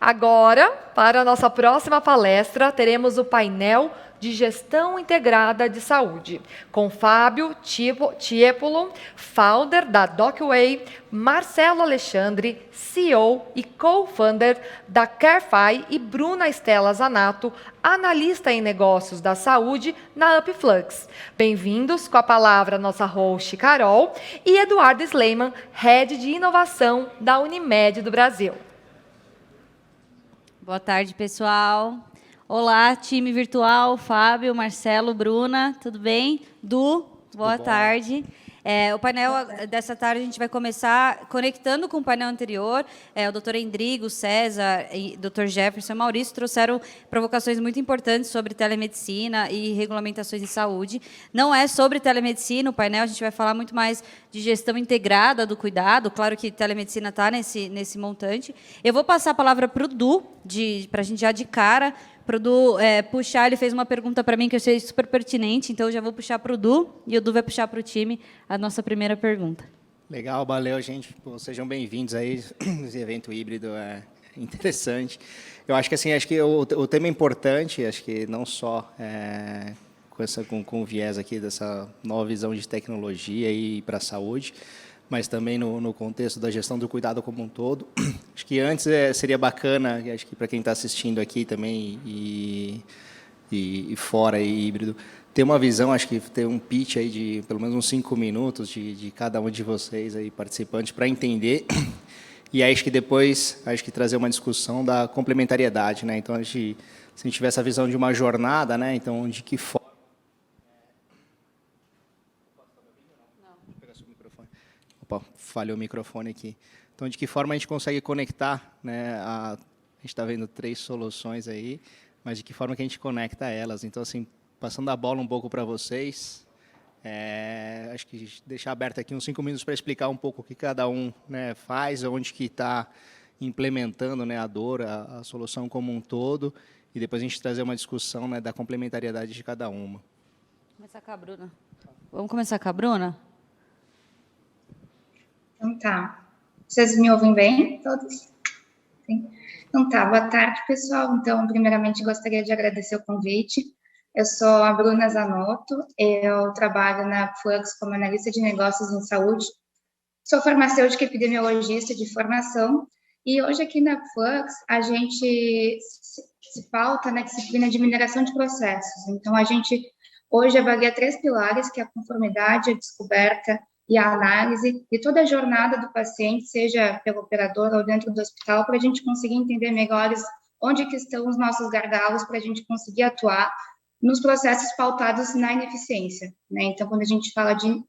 Agora, para a nossa próxima palestra, teremos o painel de Gestão Integrada de Saúde, com Fábio Tiepolo, founder da DocWay, Marcelo Alexandre, CEO e co-founder da Carefy, e Bruna Estela Zanato, analista em negócios da saúde na Upflux. Bem-vindos, com a palavra nossa host Carol e Eduardo Sleiman, Head de Inovação da Unimed do Brasil. Boa tarde, pessoal. Olá, time virtual, Fábio, Marcelo, Bruna, tudo bem? Boa tarde. O painel dessa tarde a gente vai começar conectando com o painel anterior. O doutor Endrigo, César, e doutor Jefferson e Maurício trouxeram provocações muito importantes sobre telemedicina e regulamentações em saúde. Não é sobre telemedicina o painel, a gente vai falar muito mais de gestão integrada do cuidado. Claro que telemedicina está nesse montante. Eu vou passar a palavra para o Du, para a gente já de cara, para o Du puxar. Ele fez uma pergunta para mim que eu achei super pertinente, então eu já vou puxar para o Du, e o Du vai puxar para o time a nossa primeira pergunta. Legal, valeu, gente. Sejam bem-vindos aí. Esse evento híbrido é interessante. Eu acho que assim, o tema é importante, acho que não só com o viés aqui dessa nova visão de tecnologia e para a saúde, mas também no contexto da gestão do cuidado como um todo. Acho que antes seria bacana, acho que para quem está assistindo aqui também e fora aí, híbrido, ter uma visão, acho que ter um pitch aí de pelo menos uns 5 minutos de cada um de vocês aí participantes para entender. E aí, acho que depois trazer uma discussão da complementariedade, né? Então, se a gente tiver essa visão de uma jornada, né? Então, de que forma... Opa, falhou o microfone aqui. Então, de que forma a gente consegue conectar, né? A gente está vendo 3 soluções aí, mas de que forma que a gente conecta elas? Então, assim, passando a bola um pouco para vocês, acho que deixar aberto aqui uns 5 minutos para explicar um pouco o que cada um, né, faz, onde que está implementando, né, a solução como um todo, e depois a gente trazer uma discussão, né, da complementariedade de cada uma. Começar com a Bruna. Vamos começar com a Bruna? Então tá. Vocês me ouvem bem, todos? Sim. Então tá, boa tarde, pessoal. Então, primeiramente, gostaria de agradecer o convite. Eu sou a Bruna Zanotto, eu trabalho na Flux como analista de negócios em saúde. Sou farmacêutica e epidemiologista de formação, e hoje aqui na Flux a gente se pauta na disciplina de mineração de processos. Então, a gente hoje avalia 3 pilares, que é a conformidade, a descoberta e a análise, e toda a jornada do paciente, seja pelo operador ou dentro do hospital, para a gente conseguir entender melhores onde que estão os nossos gargalos, para a gente conseguir atuar nos processos pautados na ineficiência, né? Então, quando a gente fala de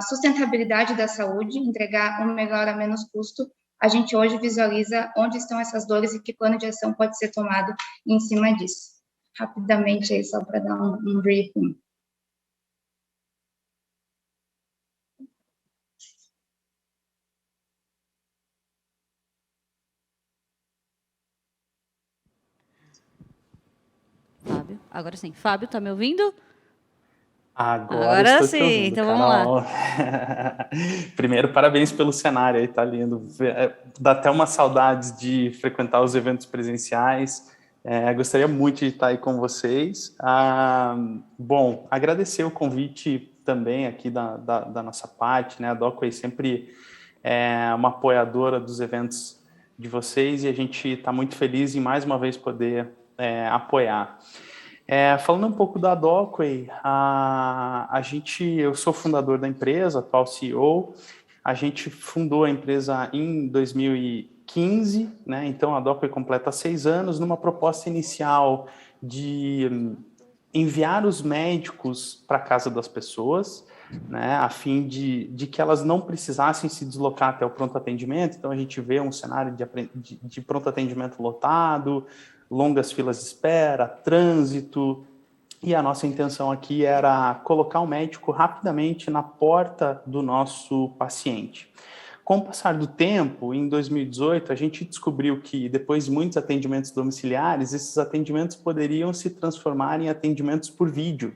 sustentabilidade da saúde, entregar um melhor a menos custo, a gente hoje visualiza onde estão essas dores e que plano de ação pode ser tomado em cima disso. Rapidamente, aí, só para dar um briefing. Fábio, agora sim. Fábio, está me ouvindo? Agora estou sim, te ouvindo, então Carol. vamos lá. Primeiro, parabéns pelo cenário aí, tá lindo. Dá até uma saudade de frequentar os eventos presenciais. Gostaria muito de estar aí com vocês. Bom, agradecer o convite também aqui da nossa parte, né? A DocWay sempre é uma apoiadora dos eventos de vocês e a gente está muito feliz em mais uma vez poder apoiar. Falando um pouco da DocWay, eu sou fundador da empresa, atual CEO. A gente fundou a empresa em 2015, né? Então a DocWay completa 6 anos, numa proposta inicial de enviar os médicos para a casa das pessoas, né? A fim de que elas não precisassem se deslocar até o pronto atendimento. Então a gente vê um cenário de pronto atendimento lotado, longas filas de espera, trânsito, e a nossa intenção aqui era colocar o médico rapidamente na porta do nosso paciente. Com o passar do tempo, em 2018, a gente descobriu que, depois de muitos atendimentos domiciliares, esses atendimentos poderiam se transformar em atendimentos por vídeo.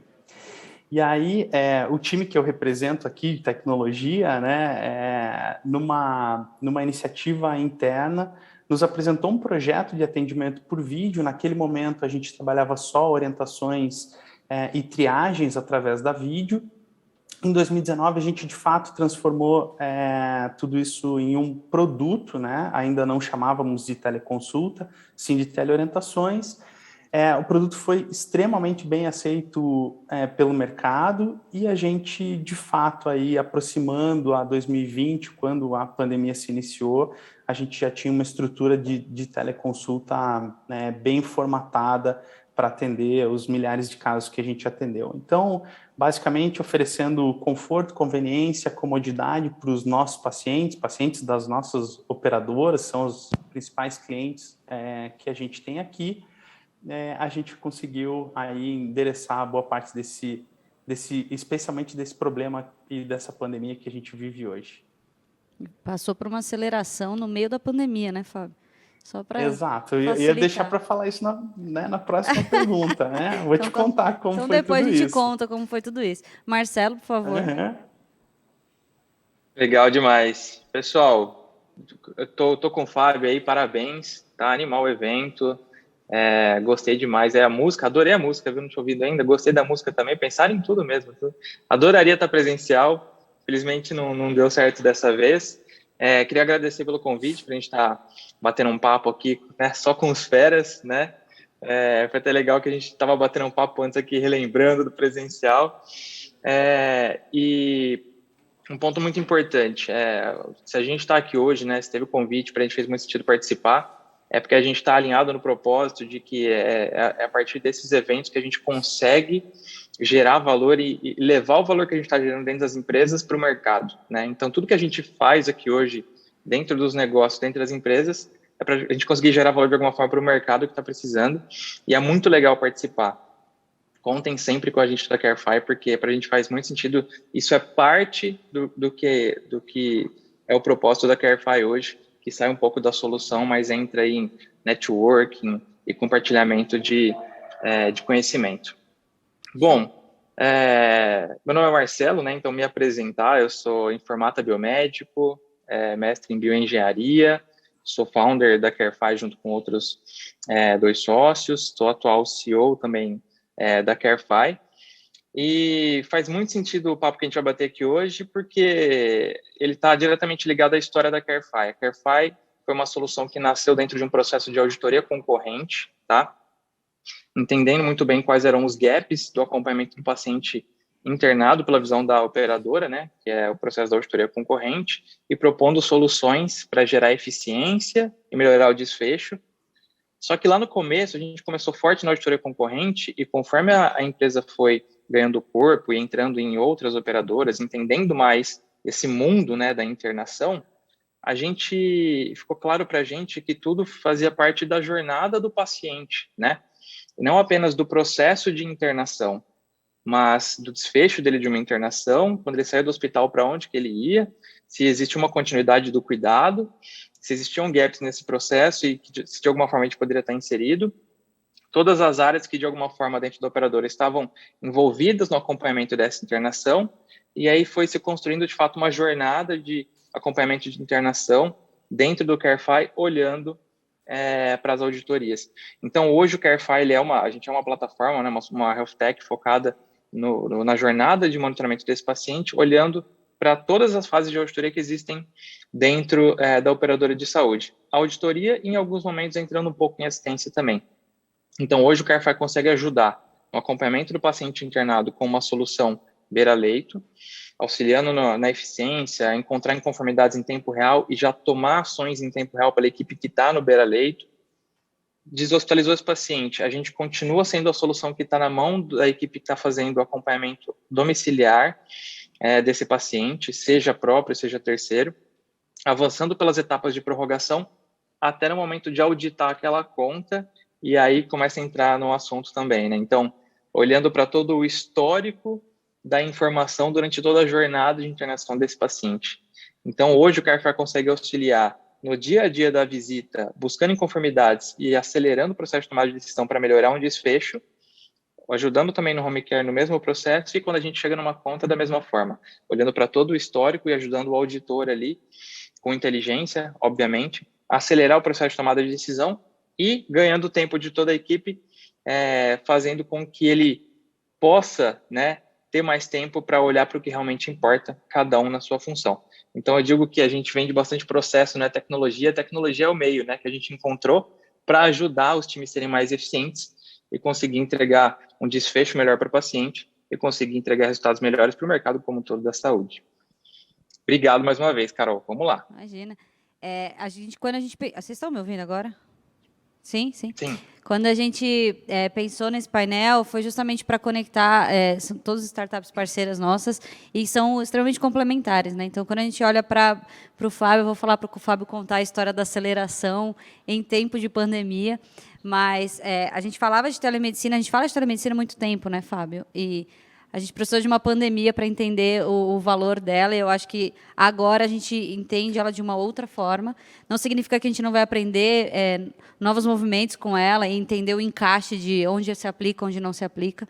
E aí, o time que eu represento aqui, de tecnologia, né, numa iniciativa interna, nos apresentou um projeto de atendimento por vídeo. Naquele momento, a gente trabalhava só orientações e triagens através da vídeo. Em 2019, a gente, de fato, transformou tudo isso em um produto, né? Ainda não chamávamos de teleconsulta, sim de teleorientações. O produto foi extremamente bem aceito pelo mercado e a gente, de fato, aí, aproximando a 2020, quando a pandemia se iniciou, a gente já tinha uma estrutura de teleconsulta bem formatada para atender os milhares de casos que a gente atendeu. Então, basicamente, oferecendo conforto, conveniência, comodidade para os nossos pacientes das nossas operadoras, são os principais clientes que a gente tem aqui. A gente conseguiu aí endereçar boa parte especialmente desse problema e dessa pandemia que a gente vive hoje. Passou por uma aceleração no meio da pandemia, né, Fábio? Só para Exato, eu ia deixar para falar isso na próxima pergunta, né? Vou te contar como foi tudo isso. Então depois a gente conta como foi tudo isso. Marcelo, por favor. Legal demais. Pessoal, eu tô com o Fábio aí, parabéns, tá? Animal o evento. Gostei demais. A música, adorei a música, viu? Não tinha ouvido ainda. Gostei da música também. Pensaram em tudo mesmo. Adoraria estar presencial. Felizmente não deu certo dessa vez. Queria agradecer pelo convite para a gente estar batendo um papo aqui, né? Só com os feras, né? Foi até legal que a gente estava batendo um papo antes aqui, relembrando do presencial. E um ponto muito importante, se a gente está aqui hoje, né? Se teve o convite, para a gente fez muito sentido participar, porque a gente está alinhado no propósito de que é a partir desses eventos que a gente consegue gerar valor e levar o valor que a gente está gerando dentro das empresas para o mercado, né? Então, tudo que a gente faz aqui hoje, dentro dos negócios, dentro das empresas, é para a gente conseguir gerar valor de alguma forma para o mercado que está precisando, e é muito legal participar. Contem sempre com a gente da CareFi, porque para a gente faz muito sentido, isso é parte do que é o propósito da CareFi hoje, que sai um pouco da solução, mas entra aí em networking e compartilhamento de conhecimento. Bom, meu nome é Marcelo, né? Então me apresentar, eu sou informata biomédico, mestre em bioengenharia, sou founder da CareFi junto com outros 2 sócios, sou atual CEO também da CareFi, e faz muito sentido o papo que a gente vai bater aqui hoje, porque ele está diretamente ligado à história da CareFi. A CareFi foi uma solução que nasceu dentro de um processo de auditoria concorrente, tá? Entendendo muito bem quais eram os gaps do acompanhamento do paciente internado pela visão da operadora, né, que é o processo da auditoria concorrente, e propondo soluções para gerar eficiência e melhorar o desfecho. Só que lá no começo, a gente começou forte na auditoria concorrente, e conforme a empresa foi ganhando corpo e entrando em outras operadoras, entendendo mais esse mundo, né, da internação, ficou claro para a gente que tudo fazia parte da jornada do paciente, né? E não apenas do processo de internação, mas do desfecho dele de uma internação, quando ele saiu do hospital, para onde que ele ia, se existe uma continuidade do cuidado, se existiam gaps nesse processo e que, se de alguma forma a gente poderia estar inserido, todas as áreas que de alguma forma dentro da operadora estavam envolvidas no acompanhamento dessa internação, e aí foi se construindo de fato uma jornada de acompanhamento de internação dentro do CareFi, olhando para as auditorias. Então, hoje o CareFi a gente é uma plataforma, né, uma health tech focada na jornada de monitoramento desse paciente, olhando para todas as fases de auditoria que existem dentro da operadora de saúde. A auditoria, em alguns momentos, entrando um pouco em assistência também. Então, hoje o CareFi consegue ajudar no acompanhamento do paciente internado com uma solução beira-leito, auxiliando na eficiência, encontrar inconformidades em tempo real e já tomar ações em tempo real pela equipe que está no beira-leito. Deshospitalizou esse paciente, a gente continua sendo a solução que está na mão da equipe que está fazendo o acompanhamento domiciliar desse paciente, seja próprio, seja terceiro, avançando pelas etapas de prorrogação até no momento de auditar aquela conta, e aí começa a entrar no assunto também, né? Então, olhando para todo o histórico da informação durante toda a jornada de internação desse paciente. Então, hoje o CareFi consegue auxiliar no dia a dia da visita, buscando inconformidades e acelerando o processo de tomada de decisão para melhorar um desfecho, ajudando também no home care no mesmo processo, e quando a gente chega numa conta da mesma forma, olhando para todo o histórico e ajudando o auditor ali, com inteligência, obviamente, acelerar o processo de tomada de decisão e ganhando o tempo de toda a equipe, fazendo com que ele possa, né, ter mais tempo para olhar para o que realmente importa, cada um na sua função. Então, eu digo que a gente vende bastante processo, né, tecnologia. A tecnologia é o meio, né, que a gente encontrou para ajudar os times a serem mais eficientes e conseguir entregar um desfecho melhor para o paciente e conseguir entregar resultados melhores para o mercado como um todo da saúde. Obrigado mais uma vez, Carol. Vamos lá. Imagina. Quando a gente... Vocês estão me ouvindo agora? Sim, sim. Sim. Quando a gente pensou nesse painel, foi justamente para conectar são todas as startups parceiras nossas e são extremamente complementares, né? Então, quando a gente olha para o Fábio, eu vou falar para o Fábio contar a história da aceleração em tempo de pandemia, mas a gente falava de telemedicina, a gente fala de telemedicina há muito tempo, né, Fábio? E a gente precisou de uma pandemia para entender o valor dela, e eu acho que agora a gente entende ela de uma outra forma. Não significa que a gente não vai aprender novos movimentos com ela e entender o encaixe de onde se aplica, onde não se aplica,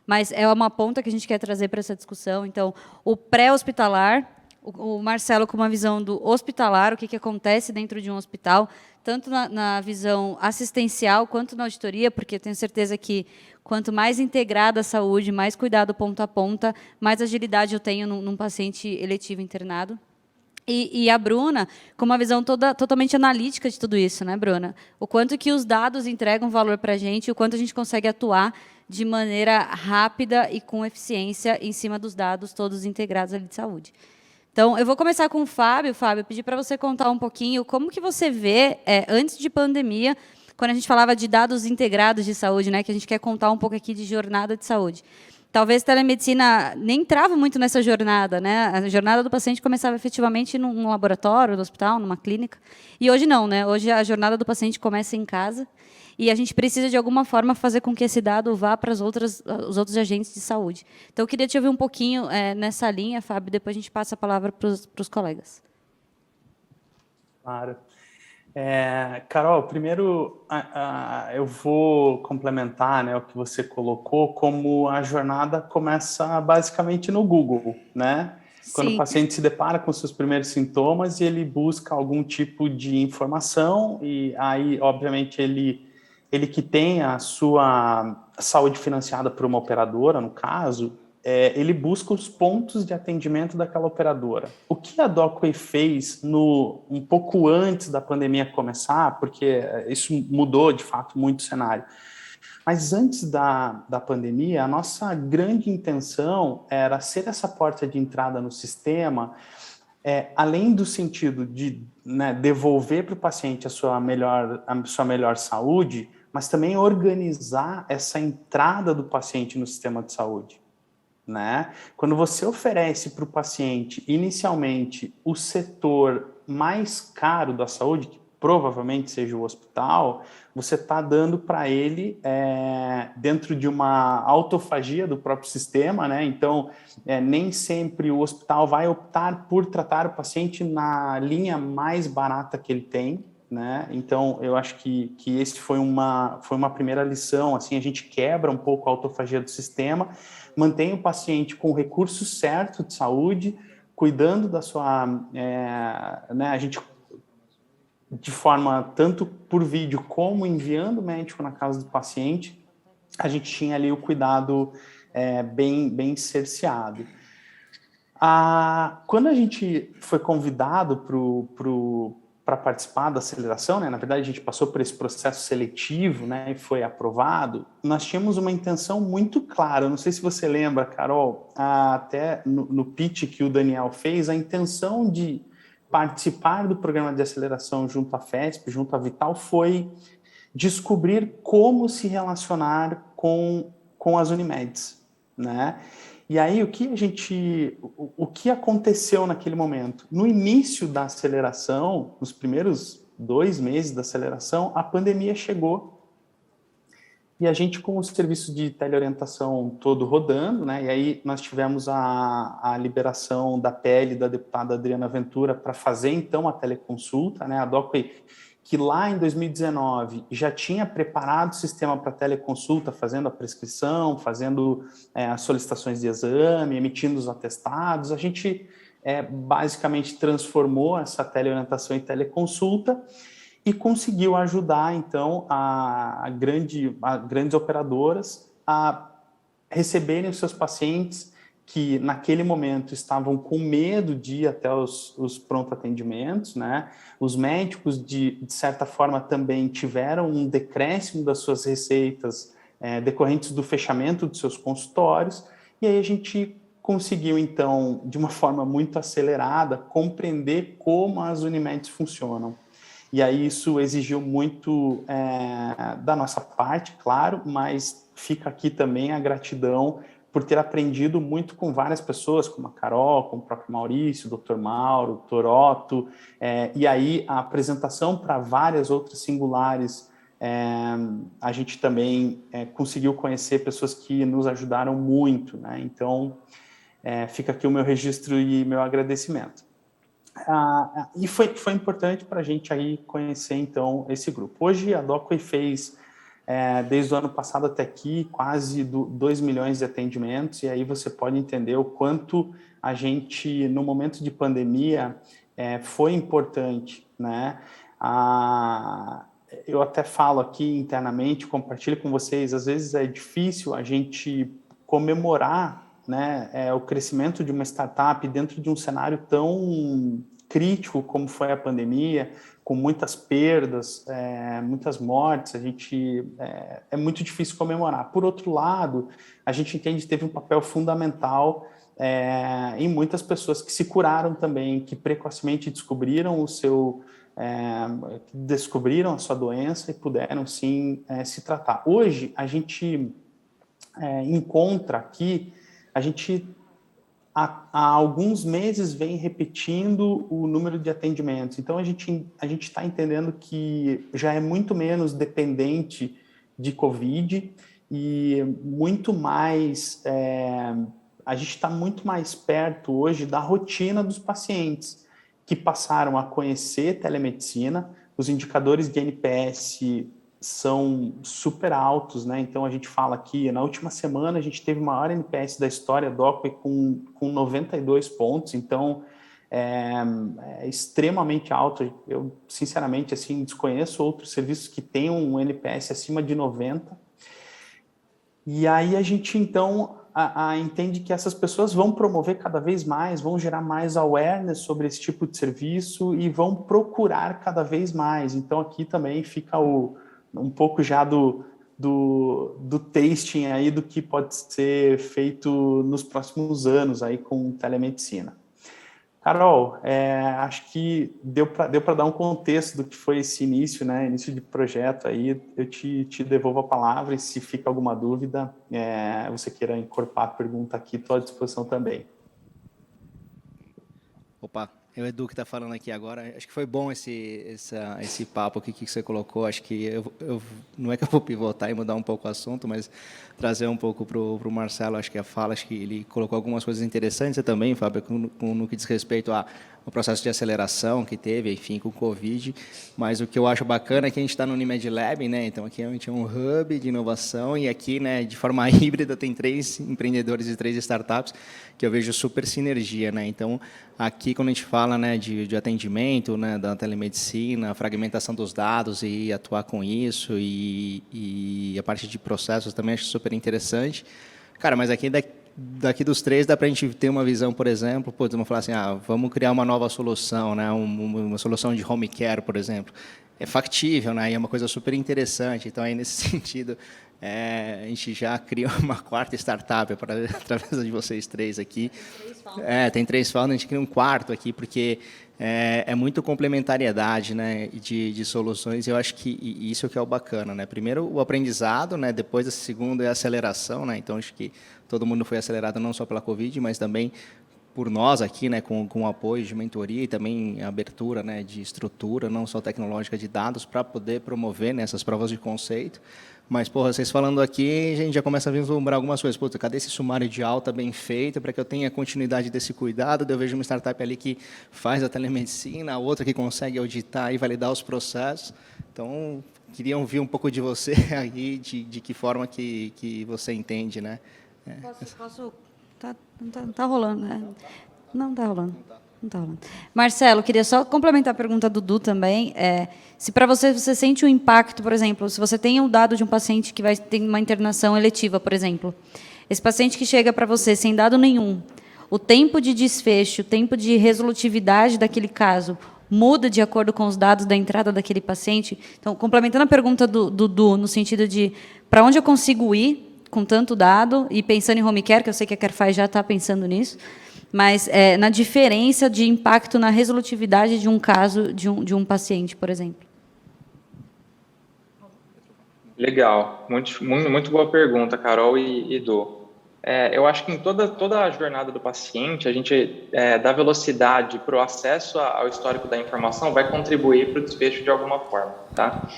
mas é uma ponta que a gente quer trazer para essa discussão. Então, o pré-hospitalar, o Marcelo com uma visão do hospitalar, o que acontece dentro de um hospital, tanto na visão assistencial quanto na auditoria, porque eu tenho certeza que quanto mais integrada a saúde, mais cuidado ponta a ponta, mais agilidade eu tenho num paciente eletivo internado. E a Bruna, com uma visão totalmente analítica de tudo isso, né, Bruna? O quanto que os dados entregam valor para a gente, o quanto a gente consegue atuar de maneira rápida e com eficiência em cima dos dados todos integrados ali de saúde. Então, eu vou começar com o Fábio. Fábio, pedir para você contar um pouquinho como que você vê, antes de pandemia, quando a gente falava de dados integrados de saúde, né, que a gente quer contar um pouco aqui de jornada de saúde. Talvez a telemedicina nem entrava muito nessa jornada, né? A jornada do paciente começava efetivamente num laboratório, no hospital, numa clínica. E hoje não, né? Hoje a jornada do paciente começa em casa e a gente precisa, de alguma forma, fazer com que esse dado vá para os outros agentes de saúde. Então, eu queria te ouvir um pouquinho nessa linha, Fábio, depois a gente passa a palavra para os colegas. Claro. Carol, primeiro eu vou complementar, né, o que você colocou, como a jornada começa basicamente no Google, né? Sim. Quando o paciente se depara com seus primeiros sintomas e ele busca algum tipo de informação, e aí, obviamente, ele que tem a sua saúde financiada por uma operadora, no caso, ele busca os pontos de atendimento daquela operadora. O que a Docway fez um pouco antes da pandemia começar, porque isso mudou, de fato, muito o cenário, mas antes da pandemia, a nossa grande intenção era ser essa porta de entrada no sistema, além do sentido de, né, devolver para o paciente a sua melhor saúde, mas também organizar essa entrada do paciente no sistema de saúde. Né? Quando você oferece para o paciente, inicialmente, o setor mais caro da saúde, que provavelmente seja o hospital, você está dando para ele, dentro de uma autofagia do próprio sistema, né? Então, nem sempre o hospital vai optar por tratar o paciente na linha mais barata que ele tem, né? Então, eu acho que esse foi uma primeira lição, assim, a gente quebra um pouco a autofagia do sistema, mantém o paciente com o recurso certo de saúde, cuidando da sua... né, a gente, de forma tanto por vídeo como enviando o médico na casa do paciente, a gente tinha ali o cuidado bem cerceado. Quando a gente foi convidado para participar da aceleração, né? Na verdade, a gente passou por esse processo seletivo, né, e foi aprovado, nós tínhamos uma intenção muito clara. Eu não sei se você lembra, Carol, até no pitch que o Daniel fez, a intenção de participar do programa de aceleração junto à FESP, junto à Vital, foi descobrir como se relacionar com as Unimedes, né? E aí, o que aconteceu naquele momento? No início da aceleração, nos primeiros 2 meses da aceleração, a pandemia chegou. E a gente, com o serviço de teleorientação todo rodando, né? E aí nós tivemos a liberação da PL da deputada Adriana Ventura para fazer, então, a teleconsulta, né? A Docway, que lá em 2019 já tinha preparado o sistema para teleconsulta, fazendo a prescrição, fazendo as solicitações de exame, emitindo os atestados. A gente basicamente transformou essa teleorientação em teleconsulta e conseguiu ajudar, então, grandes operadoras a receberem os seus pacientes que, naquele momento, estavam com medo de ir até os pronto-atendimentos, né? Os médicos, de certa forma, também tiveram um decréscimo das suas receitas decorrentes do fechamento dos seus consultórios, e aí a gente conseguiu, então, de uma forma muito acelerada, compreender como as Unimedes funcionam. E aí isso exigiu muito da nossa parte, claro, mas fica aqui também a gratidão por ter aprendido muito com várias pessoas, como a Carol, com o próprio Maurício, o Dr. Mauro, o Dr. Otto, e aí a apresentação para várias outras singulares, a gente também conseguiu conhecer pessoas que nos ajudaram muito, né? Então, fica aqui o meu registro e meu agradecimento. E foi importante para a gente aí conhecer, então, esse grupo. Hoje, a Docway fez, desde o ano passado até aqui, quase 2 milhões de atendimentos, e aí você pode entender o quanto a gente, no momento de pandemia, foi importante, né? Eu até falo aqui internamente, compartilho com vocês, às vezes é difícil a gente comemorar, né, o crescimento de uma startup dentro de um cenário tão crítico como foi a pandemia, com muitas perdas, muitas mortes, é muito difícil comemorar. Por outro lado, a gente entende que teve um papel fundamental em muitas pessoas que se curaram também, que precocemente descobriram descobriram a sua doença e puderam sim se tratar. Hoje a gente encontra aqui, a gente há alguns meses vem repetindo o número de atendimentos. Então a gente está entendendo que já é muito menos dependente de Covid e muito mais, a gente está muito mais perto hoje da rotina dos pacientes que passaram a conhecer telemedicina. Os indicadores de NPS são super altos, né? Então a gente fala aqui, na última semana a gente teve o maior NPS da história do Docway com 92 pontos, então é extremamente alto. Eu, sinceramente, assim, desconheço outros serviços que tenham um NPS acima de 90. E aí a gente, então, entende que essas pessoas vão promover cada vez mais, vão gerar mais awareness sobre esse tipo de serviço e vão procurar cada vez mais. Então aqui também fica um pouco já do tasting aí do que pode ser feito nos próximos anos aí com telemedicina. Carol, acho que deu para dar um contexto do que foi esse início, né? Início de projeto aí. Eu te devolvo a palavra e se fica alguma dúvida, você queira encorpar a pergunta aqui, estou à disposição também. Opa, é o Edu que está falando aqui agora. Acho que foi bom esse papo aqui que você colocou. Acho que não é que eu vou pivotar e mudar um pouco o assunto, mas trazer um pouco para o Marcelo. Acho que a fala, acho que ele colocou algumas coisas interessantes. Você também, Fábio, no que diz respeito ao processo de aceleração que teve, enfim, com o Covid. Mas o que eu acho bacana é que a gente está no Unimed Lab, né? Então aqui a gente é um hub de inovação e aqui, né, de forma híbrida, tem 3 empreendedores e 3 startups que eu vejo super sinergia, né? Então aqui quando a gente fala, né, de atendimento, né, da telemedicina, a fragmentação dos dados e atuar com isso e a parte de processos também acho super interessante. Cara, mas aqui daqui dos 3 dá para a gente ter uma visão, por exemplo, vamos falar assim, vamos criar uma nova solução, né, uma solução de home care, por exemplo. É factível, né, e é uma coisa super interessante. Então, aí, nesse sentido, a gente já cria uma 4ª startup através de vocês 3 aqui. Tem 3 founders, a gente cria um 4º aqui, porque é muito complementariedade, né, de soluções. Eu acho que isso que é o bacana, né? Primeiro, o aprendizado, né? Depois, a segunda é a aceleração, né? Então, acho que todo mundo foi acelerado não só pela Covid, mas também por nós aqui, né, com o apoio de mentoria e também a abertura, né, de estrutura, não só tecnológica de dados, para poder promover, né, essas provas de conceito. Mas, porra, vocês falando aqui, a gente já começa a vislumbrar algumas coisas. Puta, cadê esse sumário de alta bem feito para que eu tenha continuidade desse cuidado? Eu vejo uma startup ali que faz a telemedicina, a outra que consegue auditar e validar os processos. Então, queria ouvir um pouco de você aí, de que forma que você entende, né? Posso? Tá rolando, né? Não tá rolando. Então, Marcelo, queria só complementar a pergunta do Dudu também. Se para você sente um impacto, por exemplo, se você tem um dado de um paciente que vai ter uma internação eletiva, por exemplo, esse paciente que chega para você sem dado nenhum, o tempo de desfecho, o tempo de resolutividade daquele caso muda de acordo com os dados da entrada daquele paciente? Então, complementando a pergunta do Dudu, no sentido de para onde eu consigo ir com tanto dado, e pensando em home care, que eu sei que a Carefy já está pensando nisso, mas na diferença de impacto na resolutividade de um caso de um paciente, por exemplo. Legal, muito boa pergunta, Carol e Edu. Eu acho que em toda a jornada do paciente, a gente dá velocidade para o acesso ao histórico da informação vai contribuir para o desfecho de alguma forma, tá?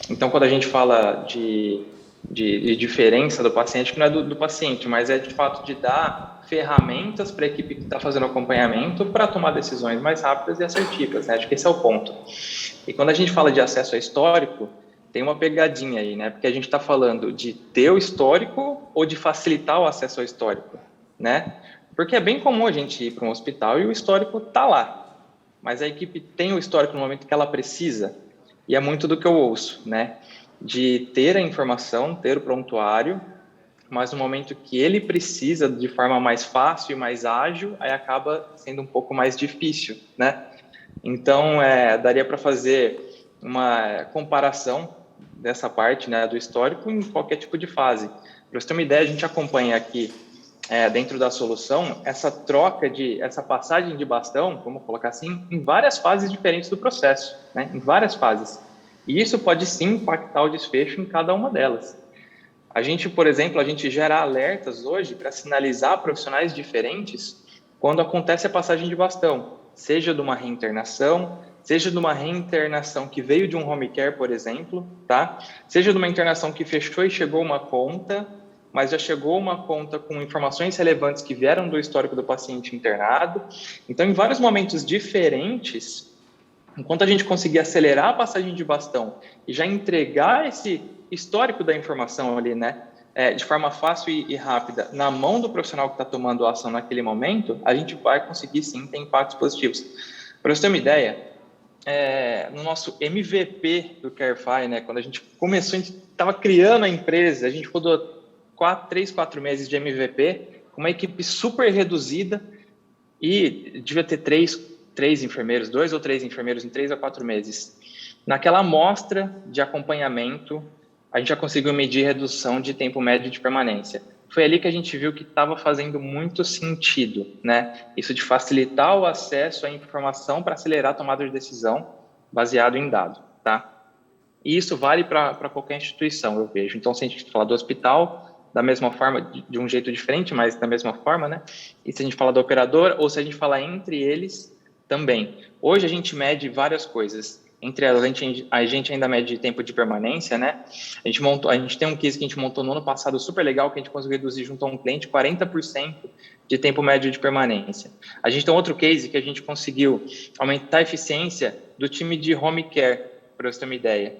Então, quando a gente fala de diferença do paciente, que não é do paciente, mas é de fato de dar ferramentas para a equipe que está fazendo acompanhamento para tomar decisões mais rápidas e assertivas, né? Acho que esse é o ponto. E quando a gente fala de acesso a histórico, tem uma pegadinha aí, né? Porque a gente está falando de ter o histórico ou de facilitar o acesso ao histórico, né? Porque é bem comum a gente ir para um hospital e o histórico está lá, mas a equipe tem o histórico no momento que ela precisa, e é muito do que eu ouço, né? De ter a informação, ter o prontuário, mas no momento que ele precisa de forma mais fácil e mais ágil, aí acaba sendo um pouco mais difícil, né? Então, daria para fazer uma comparação dessa parte, né, do histórico em qualquer tipo de fase. Para você ter uma ideia, a gente acompanha aqui dentro da solução essa essa passagem de bastão, vamos colocar assim, em várias fases diferentes do processo, né, em várias fases. E isso pode sim impactar o desfecho em cada uma delas. A gente, por exemplo, gera alertas hoje para sinalizar profissionais diferentes quando acontece a passagem de bastão, seja de uma reinternação, seja de uma reinternação que veio de um home care, por exemplo, tá? Seja de uma internação que fechou e chegou uma conta, mas já chegou uma conta com informações relevantes que vieram do histórico do paciente internado. Então, em vários momentos diferentes, enquanto a gente conseguir acelerar a passagem de bastão e já entregar esse histórico da informação ali, né, de forma fácil e rápida, na mão do profissional que está tomando a ação naquele momento, a gente vai conseguir, sim, ter impactos positivos. Para você ter uma ideia, no nosso MVP do Carefy, né, quando a gente começou, a gente estava criando a empresa, a gente rodou 3, 4 meses de MVP, com uma equipe super reduzida e devia ter 3 enfermeiros, 2 ou 3 enfermeiros em 3 a 4 meses. Naquela amostra de acompanhamento, a gente já conseguiu medir redução de tempo médio de permanência. Foi ali que a gente viu que estava fazendo muito sentido, né? Isso de facilitar o acesso à informação para acelerar a tomada de decisão baseado em dado, tá? E isso vale para qualquer instituição, eu vejo. Então, se a gente falar do hospital, da mesma forma, de um jeito diferente, mas da mesma forma, né? E se a gente falar do operador, ou se a gente falar entre eles, também. Hoje a gente mede várias coisas. Entre elas, a gente ainda mede tempo de permanência, né? A gente tem um case que a gente montou no ano passado super legal, que a gente conseguiu reduzir junto a um cliente 40% de tempo médio de permanência. A gente tem outro case que a gente conseguiu aumentar a eficiência do time de home care, para você ter uma ideia.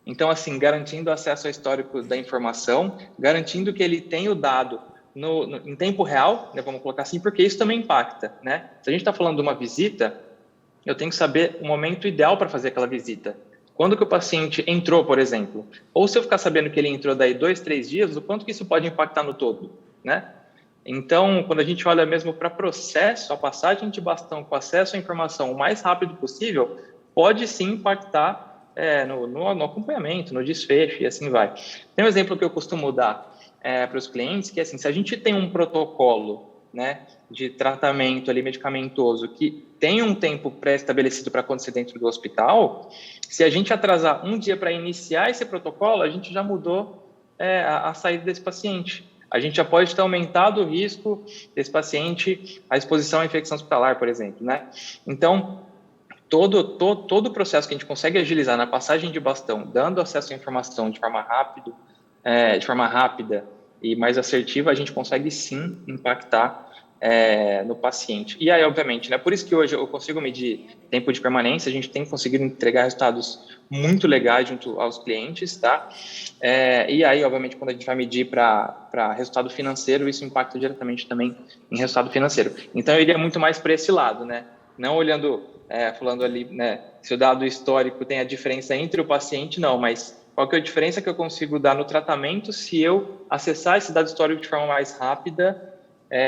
Então, assim, garantindo acesso ao histórico da informação, garantindo que ele tenha o dado em tempo real, né, vamos colocar assim, porque isso também impacta, né? Se a gente está falando de uma visita, eu tenho que saber o momento ideal para fazer aquela visita. Quando que o paciente entrou, por exemplo? Ou se eu ficar sabendo que ele entrou daí 2, 3 dias, o quanto que isso pode impactar no todo, né? Então, quando a gente olha mesmo para processo, a passagem de bastão com acesso à informação o mais rápido possível, pode sim impactar no acompanhamento, no desfecho e assim vai. Tem um exemplo que eu costumo dar para os clientes, que é assim, se a gente tem um protocolo, né, de tratamento ali medicamentoso que tem um tempo pré-estabelecido para acontecer dentro do hospital, se a gente atrasar um dia para iniciar esse protocolo, a gente já mudou a saída desse paciente. A gente já pode ter aumentado o risco desse paciente à exposição à infecção hospitalar, por exemplo, né? Então, todo o processo que a gente consegue agilizar na passagem de bastão, dando acesso à informação de forma rápida e mais assertiva, a gente consegue sim impactar no paciente. E aí, obviamente, né, por isso que hoje eu consigo medir tempo de permanência, a gente tem conseguido entregar resultados muito legais junto aos clientes, tá? E aí, obviamente, quando a gente vai medir para resultado financeiro, isso impacta diretamente também em resultado financeiro. Então, eu iria muito mais para esse lado, né? não olhando, falando ali, né, se o dado histórico tem a diferença entre o paciente, não, mas qual que é a diferença que eu consigo dar no tratamento se eu acessar esse dado histórico de forma mais rápida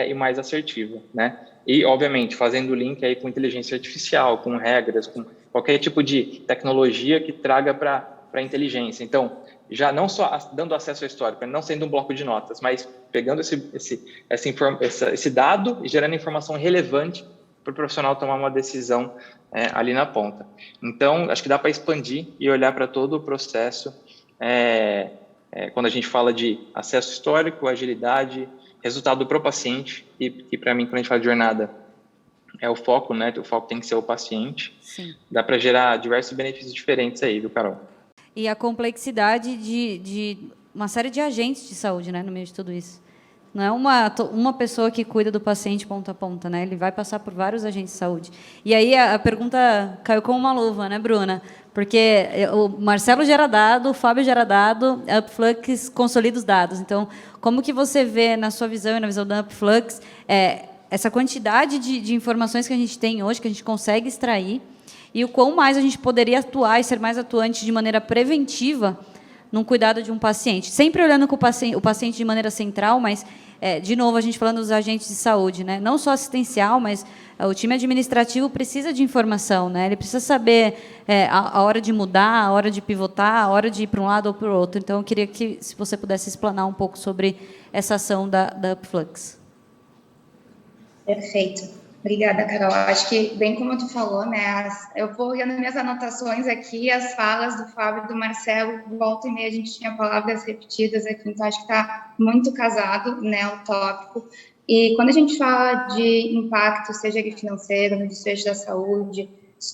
e mais assertiva, né? E, obviamente, fazendo o link aí com inteligência artificial, com regras, com qualquer tipo de tecnologia que traga para a inteligência. Então, já não só dando acesso ao histórico, não sendo um bloco de notas, mas pegando esse dado e gerando informação relevante para o profissional tomar uma decisão ali na ponta. Então, acho que dá para expandir e olhar para todo o processo quando a gente fala de acesso histórico, agilidade, resultado para o paciente, e para mim, quando a gente fala de jornada, é o foco, né? O foco tem que ser o paciente. Sim. Dá para gerar diversos benefícios diferentes aí, viu, Carol? E a complexidade de uma série de agentes de saúde, né, no meio de tudo isso. Não é uma pessoa que cuida do paciente ponta a ponta, né? Ele vai passar por vários agentes de saúde. E aí a pergunta caiu como uma luva, né, Bruna? Porque o Marcelo gera dado, o Fábio gera dado, a Upflux consolida os dados. Então, como que você vê, na sua visão e na visão da Upflux, essa quantidade de informações que a gente tem hoje, que a gente consegue extrair, e o quão mais a gente poderia atuar e ser mais atuante de maneira preventiva no cuidado de um paciente. Sempre olhando com o paciente de maneira central, mas, de novo, a gente falando dos agentes de saúde, né? Não só assistencial, mas o time administrativo precisa de informação, né? Ele precisa saber a hora de mudar, a hora de pivotar, a hora de ir para um lado ou para o outro. Então, eu queria que, se você pudesse explanar um pouco sobre essa ação da Upflux. Perfeito. Obrigada, Carol. Acho que, bem como tu falou, né, eu vou olhando minhas anotações aqui, as falas do Fábio e do Marcelo, volta e meia a gente tinha palavras repetidas aqui, então acho que está muito casado, né, o tópico. E quando a gente fala de impacto, seja ele financeiro, no desfecho da saúde,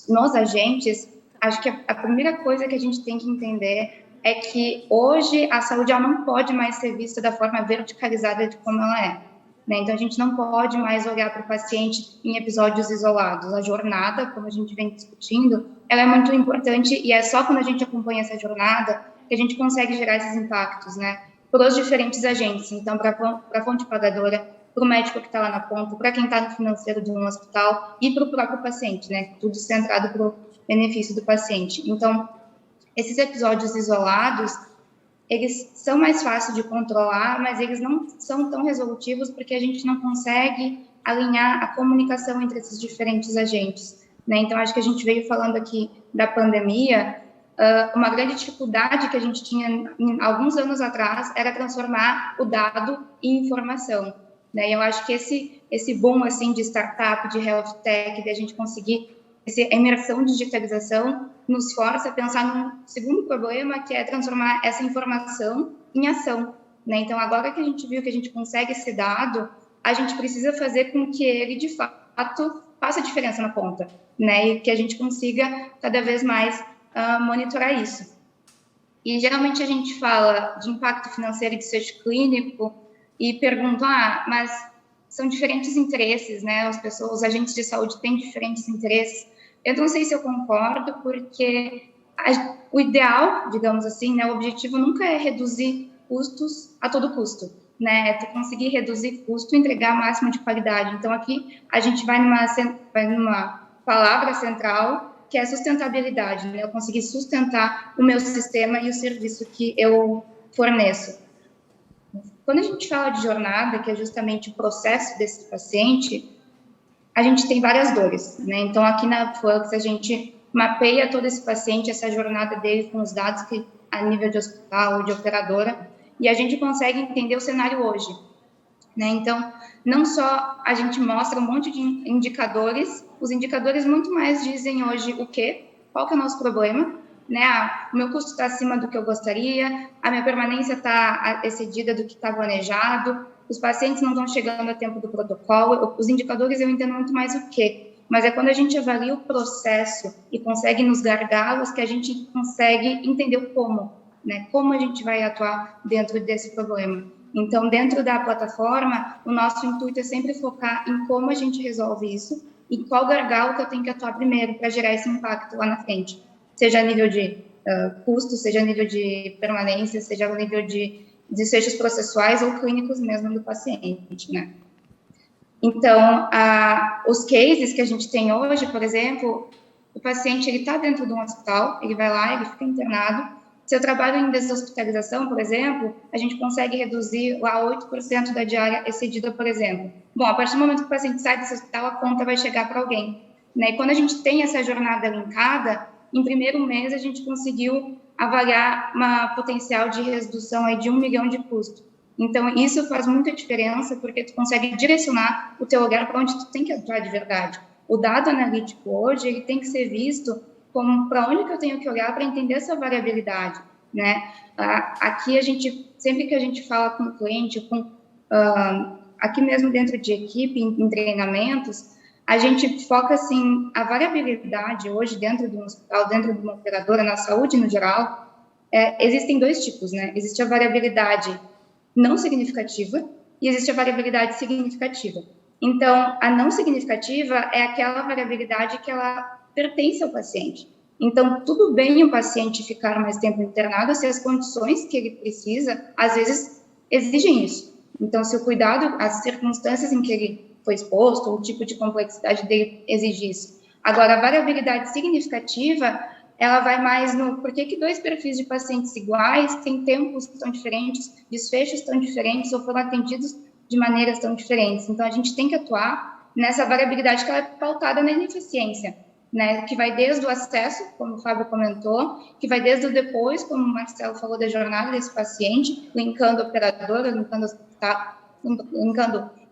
nos agentes, acho que a primeira coisa que a gente tem que entender é que hoje a saúde ela não pode mais ser vista da forma verticalizada de como ela é. Então, a gente não pode mais olhar para o paciente em episódios isolados. A jornada, como a gente vem discutindo, ela é muito importante e é só quando a gente acompanha essa jornada que a gente consegue gerar esses impactos, né? Para os diferentes agentes. Então, para a fonte pagadora, para o médico que está lá na ponta, para quem está no financeiro de um hospital e para o próprio paciente, né? Tudo centrado para o benefício do paciente. Então, esses episódios isolados, eles são mais fáceis de controlar, mas eles não são tão resolutivos porque a gente não consegue alinhar a comunicação entre esses diferentes agentes, né? Então, acho que a gente veio falando aqui da pandemia, uma grande dificuldade que a gente tinha alguns anos atrás era transformar o dado em informação, né? E eu acho que esse boom, assim, de startup, de health tech, de a gente conseguir essa imersão de digitalização nos força a pensar num segundo problema, que é transformar essa informação em ação, né? Então, agora que a gente viu que a gente consegue esse dado, a gente precisa fazer com que ele, de fato, faça diferença na ponta, né? E que a gente consiga, cada vez mais, monitorar isso. E, geralmente, a gente fala de impacto financeiro e desfecho clínico e pergunta, mas são diferentes interesses, né? Os agentes de saúde têm diferentes interesses. Eu não sei se eu concordo, porque o ideal, digamos assim, né, o objetivo nunca é reduzir custos a todo custo, né? É tu conseguir reduzir custo e entregar o máximo de qualidade. Então, aqui a gente vai numa palavra central, que é sustentabilidade, né? Eu conseguir sustentar o meu sistema e o serviço que eu forneço. Quando a gente fala de jornada, que é justamente o processo desse paciente, a gente tem várias dores, né? Então, aqui na Upflux, a gente mapeia todo esse paciente, essa jornada dele com os dados que, a nível de hospital ou de operadora, e a gente consegue entender o cenário hoje, né? Então, não só a gente mostra um monte de indicadores, os indicadores muito mais dizem hoje o quê? Qual que é o nosso problema? Né? O meu custo está acima do que eu gostaria, a minha permanência está excedida do que está planejado, os pacientes não estão chegando a tempo do protocolo, os indicadores eu entendo muito mais o quê, mas é quando a gente avalia o processo e consegue nos gargalos que a gente consegue entender o como, né? Como a gente vai atuar dentro desse problema. Então, dentro da plataforma, o nosso intuito é sempre focar em como a gente resolve isso e qual gargalo que eu tenho que atuar primeiro para gerar esse impacto lá na frente, seja a nível de custo, seja a nível de permanência, seja a nível de desfechos processuais ou clínicos mesmo do paciente, né? Então, os cases que a gente tem hoje, por exemplo, o paciente está dentro de um hospital, ele vai lá, ele fica internado. Se eu trabalho em deshospitalização, por exemplo, a gente consegue reduzir lá 8% da diária excedida, por exemplo. Bom, a partir do momento que o paciente sai desse hospital, a conta vai chegar para alguém, né? E quando a gente tem essa jornada linkada, em primeiro mês a gente conseguiu avaliar uma potencial de redução aí de 1 milhão de custo. Então, isso faz muita diferença, porque tu consegue direcionar o teu olhar para onde tu tem que atuar de verdade. O dado analítico hoje, ele tem que ser visto como para onde que eu tenho que olhar para entender essa variabilidade, né? Aqui, sempre que a gente fala com o cliente, aqui mesmo dentro de equipe, em treinamentos, a gente foca, assim, a variabilidade hoje dentro de um hospital, dentro de uma operadora, na saúde no geral, existem 2 tipos, né? Existe a variabilidade não significativa e existe a variabilidade significativa. Então, a não significativa é aquela variabilidade que ela pertence ao paciente. Então, tudo bem o paciente ficar mais tempo internado se as condições que ele precisa, às vezes, exigem isso. Então, se o cuidado, as circunstâncias em que ele foi exposto, o tipo de complexidade dele exige isso. Agora, a variabilidade significativa, ela vai mais no por que 2 perfis de pacientes iguais têm tempos tão diferentes, desfechos tão diferentes ou foram atendidos de maneiras tão diferentes. Então, a gente tem que atuar nessa variabilidade que ela é pautada na ineficiência, né? Que vai desde o acesso, como o Fábio comentou, que vai desde o depois, como o Marcelo falou, da jornada desse paciente, linkando operador, linkando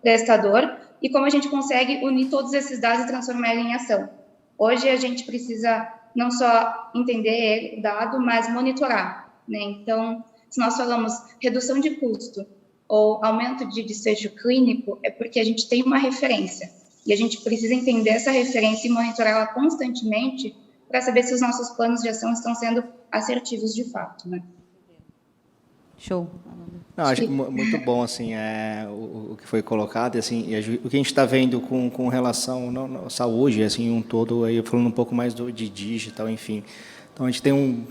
prestador, e como a gente consegue unir todos esses dados e transformar ele em ação. Hoje, a gente precisa não só entender o dado, mas monitorar, né? Então, se nós falamos redução de custo ou aumento de desfecho clínico, é porque a gente tem uma referência, e a gente precisa entender essa referência e monitorá-la constantemente para saber se os nossos planos de ação estão sendo assertivos de fato, né? Show. Não, acho muito bom, assim, o que foi colocado, e, assim, o que a gente está vendo com relação à saúde, assim, um todo, aí falando um pouco mais de digital, enfim. Então, a gente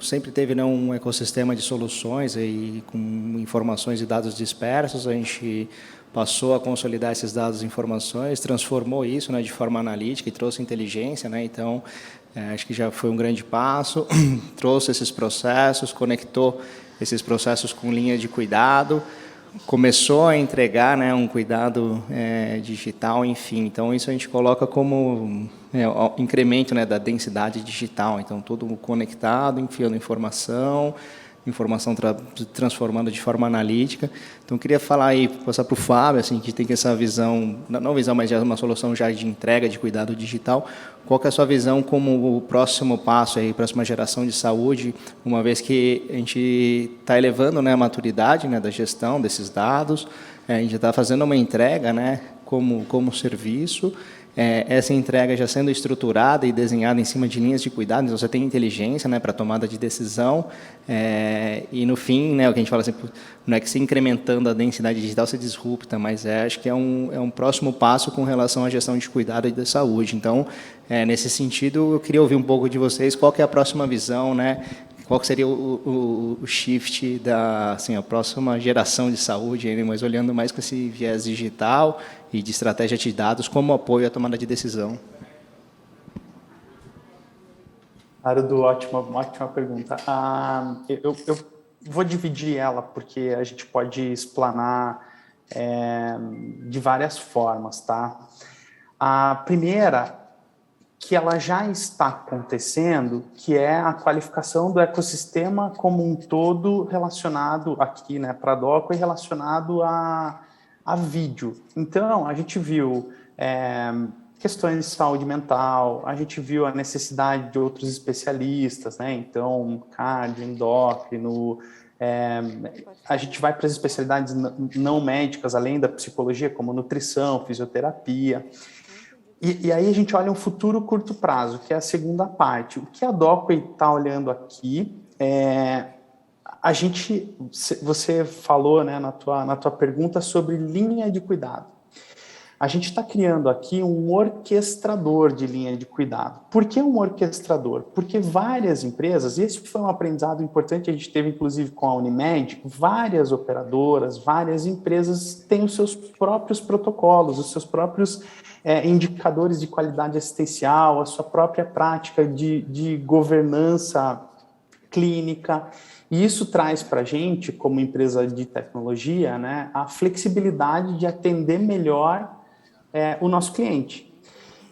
sempre teve, né, um ecossistema de soluções aí, com informações e dados dispersos, a gente passou a consolidar esses dados e informações, transformou isso, né, de forma analítica e trouxe inteligência, né, então, acho que já foi um grande passo, trouxe esses processos, conectou esses processos com linha de cuidado, começou a entregar, né, um cuidado digital, enfim. Então, isso a gente coloca como incremento, né, da densidade digital. Então, tudo conectado, enfiando informação transformando de forma analítica. Então, eu queria falar aí, passar para o Fábio, assim, que tem essa visão, não visão, mas já uma solução já de entrega de cuidado digital. Qual que é a sua visão como o próximo passo, aí, próxima geração de saúde, uma vez que a gente está elevando, né, a maturidade, né, da gestão desses dados, a gente está fazendo uma entrega, né, como serviço, essa entrega já sendo estruturada e desenhada em cima de linhas de cuidado, então você tem inteligência, né, para tomada de decisão, e no fim, né, o que a gente fala assim, não é que se incrementando a densidade digital se disrupta, mas acho que é um próximo passo com relação à gestão de cuidado e da saúde. Então, nesse sentido, eu queria ouvir um pouco de vocês, qual que é a próxima visão, né, qual que seria o shift a próxima geração de saúde, mas olhando mais com esse viés digital e de estratégia de dados como apoio à tomada de decisão. Haroldo, ótima pergunta. Eu vou dividir ela, porque a gente pode explanar de várias formas, tá? A primeira, que ela já está acontecendo, que é a qualificação do ecossistema como um todo relacionado aqui, né, para a DOCO, e relacionado a vídeo. Então, a gente viu questões de saúde mental, a gente viu a necessidade de outros especialistas, né, então, cardio, endócrino, a gente vai para as especialidades não médicas, além da psicologia, como nutrição, fisioterapia. E aí a gente olha um futuro curto prazo, que é a segunda parte. O que a Docway está olhando aqui você falou, né, na tua pergunta sobre linha de cuidado. A gente está criando aqui um orquestrador de linha de cuidado. Por que um orquestrador? Porque várias empresas, e esse foi um aprendizado importante que a gente teve, inclusive, com a Unimed, várias operadoras, várias empresas têm os seus próprios protocolos, os seus próprios indicadores de qualidade assistencial, a sua própria prática de governança clínica. E isso traz para a gente, como empresa de tecnologia, né, a flexibilidade de atender melhor o nosso cliente.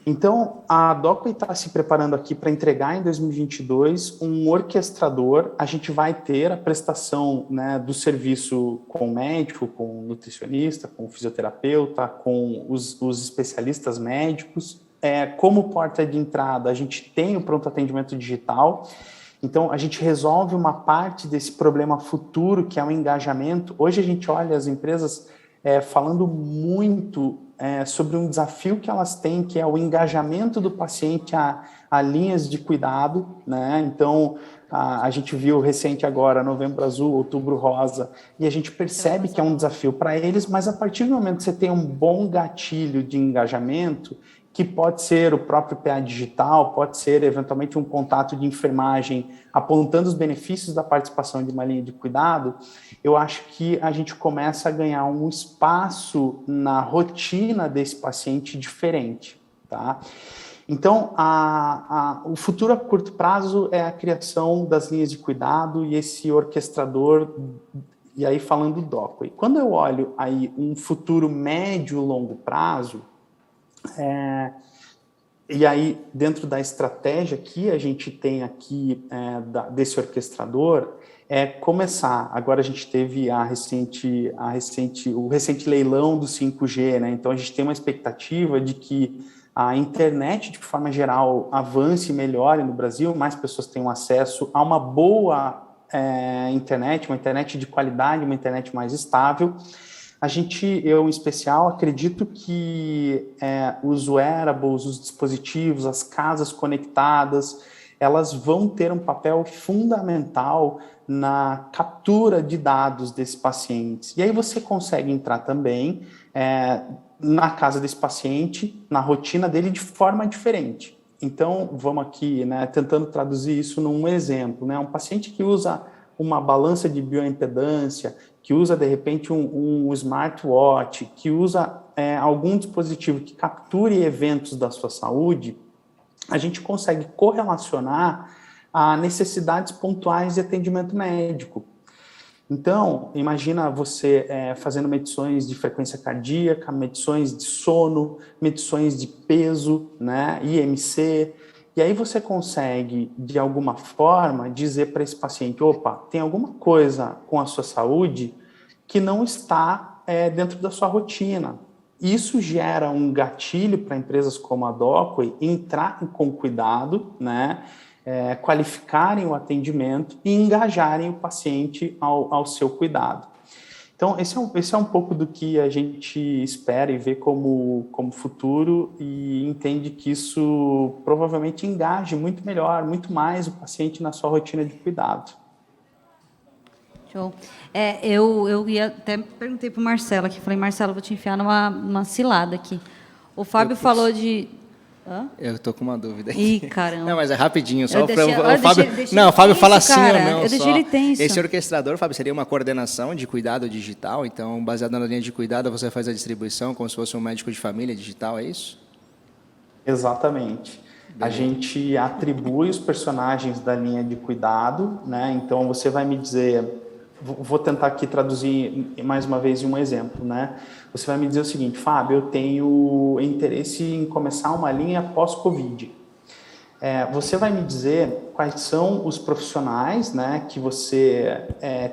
Então, a Docway está se preparando aqui para entregar em 2022 um orquestrador. A gente vai ter a prestação, né, do serviço com o médico, com o nutricionista, com o fisioterapeuta, com os especialistas médicos. Como porta de entrada, a gente tem o pronto atendimento digital. Então, a gente resolve uma parte desse problema futuro, que é o engajamento. Hoje a gente olha as empresas falando muito sobre um desafio que elas têm, que é o engajamento do paciente a linhas de cuidado, né? Então, a gente viu recente agora, Novembro Azul, Outubro Rosa, e a gente percebe que é um desafio para eles, mas a partir do momento que você tem um bom gatilho de engajamento, que pode ser o próprio PA digital, pode ser eventualmente um contato de enfermagem apontando os benefícios da participação de uma linha de cuidado, eu acho que a gente começa a ganhar um espaço na rotina desse paciente diferente, tá? Então, o futuro a curto prazo é a criação das linhas de cuidado e esse orquestrador, e aí falando do Docway. Quando eu olho aí um futuro médio e longo prazo, e aí, dentro da estratégia que a gente tem aqui desse orquestrador, começar. Agora a gente teve o recente leilão do 5G, né? Então a gente tem uma expectativa de que a internet, de forma geral, avance e melhore no Brasil, mais pessoas tenham acesso a uma boa internet, uma internet de qualidade, uma internet mais estável. Eu, em especial, acredito que os wearables, os dispositivos, as casas conectadas, elas vão ter um papel fundamental na captura de dados desses pacientes. E aí você consegue entrar também na casa desse paciente, na rotina dele, de forma diferente. Então, vamos aqui, né, tentando traduzir isso num exemplo, né? Um paciente que usa uma balança de bioimpedância, que usa, de repente, um smartwatch, que usa algum dispositivo que capture eventos da sua saúde, a gente consegue correlacionar a necessidades pontuais de atendimento médico. Então, imagina você fazendo medições de frequência cardíaca, medições de sono, medições de peso, né, IMC, e aí você consegue, de alguma forma, dizer para esse paciente, opa, tem alguma coisa com a sua saúde que não está dentro da sua rotina. Isso gera um gatilho para empresas como a Docway entrarem com cuidado, né, qualificarem o atendimento e engajarem o paciente ao seu cuidado. Então, esse é um pouco do que a gente espera e vê como futuro e entende que isso provavelmente engaje muito melhor, muito mais o paciente na sua rotina de cuidado. Show. Eu até perguntei para o Marcelo aqui, falei, Marcelo, vou te enfiar numa cilada aqui. O Fábio falou de... Hã? Eu tô com uma dúvida aqui. Ih, caramba. Não, mas é rapidinho, só para o Fábio. Não, o Fábio fala sim ou não. Eu deixei ele tenso. Esse orquestrador, Fábio, seria uma coordenação de cuidado digital. Então, baseado na linha de cuidado, você faz a distribuição como se fosse um médico de família digital, é isso? Exatamente. A gente atribui os personagens da linha de cuidado, né? Então, você vai me dizer... Vou tentar aqui traduzir mais uma vez em um exemplo, né? Você vai me dizer o seguinte, Fábio, eu tenho interesse em começar uma linha pós-Covid. Você vai me dizer quais são os profissionais, né, que você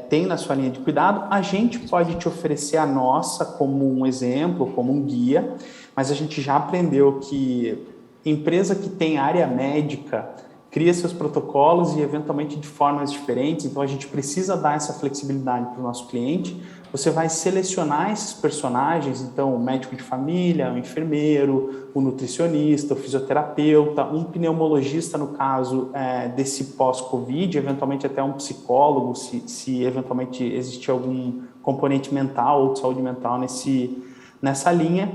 tem na sua linha de cuidado. A gente pode te oferecer a nossa como um exemplo, como um guia, mas a gente já aprendeu que empresa que tem área médica cria seus protocolos e, eventualmente, de formas diferentes. Então, a gente precisa dar essa flexibilidade para o nosso cliente. Você vai selecionar esses personagens, então, o médico de família, o enfermeiro, o nutricionista, o fisioterapeuta, um pneumologista, no caso desse pós-Covid, eventualmente até um psicólogo, se eventualmente existir algum componente mental ou de saúde mental nessa linha.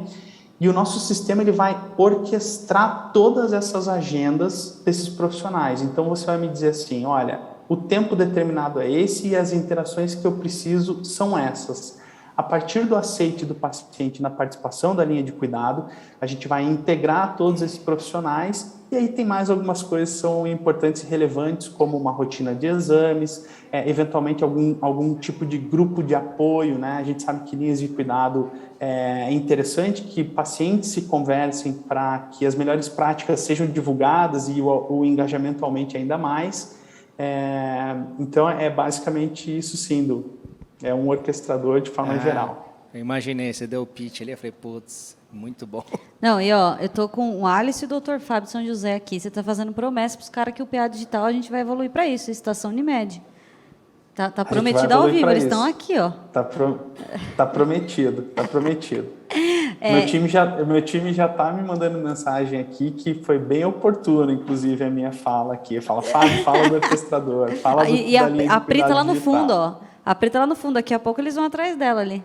E o nosso sistema ele vai orquestrar todas essas agendas desses profissionais. Então, você vai me dizer assim, olha, o tempo determinado é esse e as interações que eu preciso são essas. A partir do aceite do paciente na participação da linha de cuidado, a gente vai integrar todos esses profissionais e aí tem mais algumas coisas que são importantes e relevantes, como uma rotina de exames, eventualmente algum tipo de grupo de apoio, né? A gente sabe que linhas de cuidado é interessante que pacientes se conversem para que as melhores práticas sejam divulgadas e o engajamento aumente ainda mais. Então, é basicamente isso, sim, é um orquestrador de forma geral. Eu imaginei, você deu o pitch ali, eu falei, putz, muito bom. Não, e ó, eu tô com o Alice e o Dr. Fábio São José aqui. Você tá fazendo promessa para os caras que o PA Digital a gente vai evoluir para isso, Estação Unimed. Tá prometido ao vivo, eles estão aqui, ó. Tá prometido. Meu time já tá me mandando mensagem aqui que foi bem oportuno, inclusive, a minha fala aqui. Fala, Fábio, fala do orquestrador, fala da linha de a Pri tá lá no digital. fundo, ó. A Pri tá lá no fundo, daqui a pouco eles vão atrás dela ali.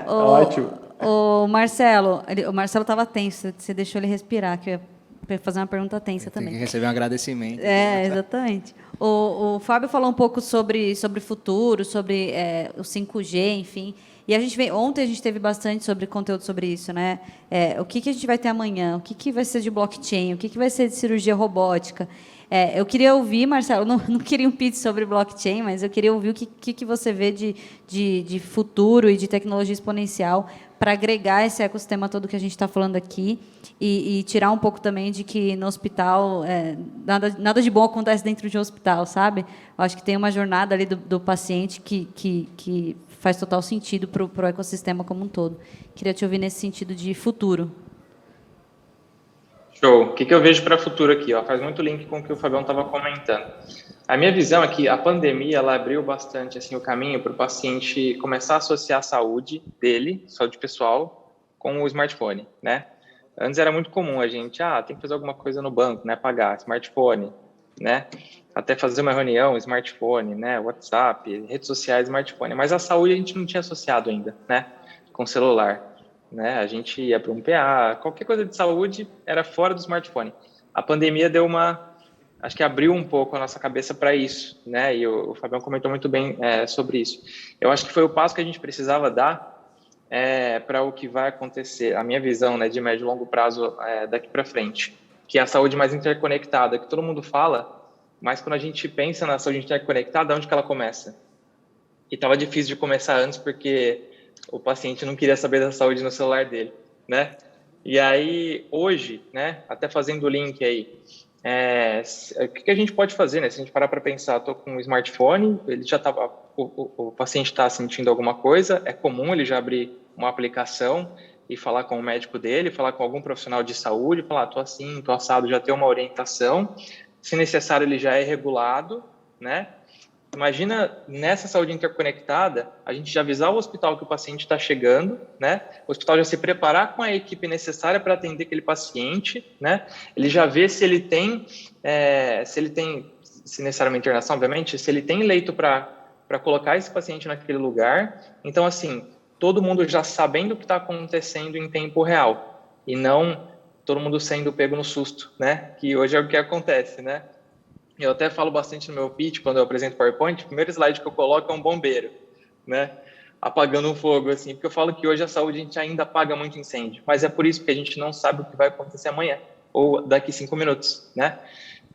Ótimo. O Marcelo estava tenso, você deixou ele respirar, que eu ia fazer uma pergunta tensa também. Tem que receber um agradecimento. Exatamente. O Fábio falou um pouco sobre futuro, sobre o 5G, enfim. E ontem a gente teve bastante conteúdo sobre isso, né? O que a gente vai ter amanhã? O que vai ser de blockchain? O que vai ser de cirurgia robótica? Eu queria ouvir, Marcelo, não queria um pitch sobre blockchain, mas eu queria ouvir o que você vê de futuro e de tecnologia exponencial para agregar esse ecossistema todo que a gente está falando aqui e tirar um pouco também de que no hospital nada de bom acontece dentro de um hospital, sabe? Eu acho que tem uma jornada ali do paciente que faz total sentido para o ecossistema como um todo. Queria te ouvir nesse sentido de futuro. Show. O que eu vejo para o futuro aqui? Ó? Faz muito link com o que o Fabião estava comentando. A minha visão é que a pandemia ela abriu bastante assim, o caminho para o paciente começar a associar a saúde dele, saúde pessoal, com o smartphone, né? Antes era muito comum a gente, tem que fazer alguma coisa no banco, né? Pagar, smartphone, né? Até fazer uma reunião, smartphone, né? WhatsApp, redes sociais, smartphone. Mas a saúde a gente não tinha associado ainda, né? Com celular. Né? A gente ia para um PA, qualquer coisa de saúde era fora do smartphone. A pandemia acho que abriu um pouco a nossa cabeça para isso, né? E o Fabião comentou muito bem sobre isso. Eu acho que foi o passo que a gente precisava dar para o que vai acontecer, a minha visão, né, de médio e longo prazo daqui para frente, que é a saúde mais interconectada, que todo mundo fala, mas quando a gente pensa na saúde interconectada, onde que ela começa? E estava difícil de começar antes, porque o paciente não queria saber da saúde no celular dele, né? E aí, hoje, né, até fazendo o link aí, o que a gente pode fazer, né? Se a gente parar para pensar, estou com um smartphone, ele já estava, o paciente está sentindo alguma coisa, é comum ele já abrir uma aplicação e falar com o médico dele, falar com algum profissional de saúde, falar, estou assim, estou assado, já ter uma orientação, se necessário ele já é regulado, né? Imagina, nessa saúde interconectada, a gente já avisar o hospital que o paciente está chegando, né? O hospital já se preparar com a equipe necessária para atender aquele paciente, né? Ele já vê se ele tem, se necessariamente internação, obviamente, se ele tem leito para colocar esse paciente naquele lugar. Então, assim, todo mundo já sabendo o que está acontecendo em tempo real e não todo mundo sendo pego no susto, né? Que hoje é o que acontece, né? Eu até falo bastante no meu pitch, quando eu apresento PowerPoint, o primeiro slide que eu coloco é um bombeiro, né? Apagando um fogo, assim, porque eu falo que hoje a saúde a gente ainda apaga muito incêndio, mas é por isso que a gente não sabe o que vai acontecer amanhã, ou daqui 5 minutos, né?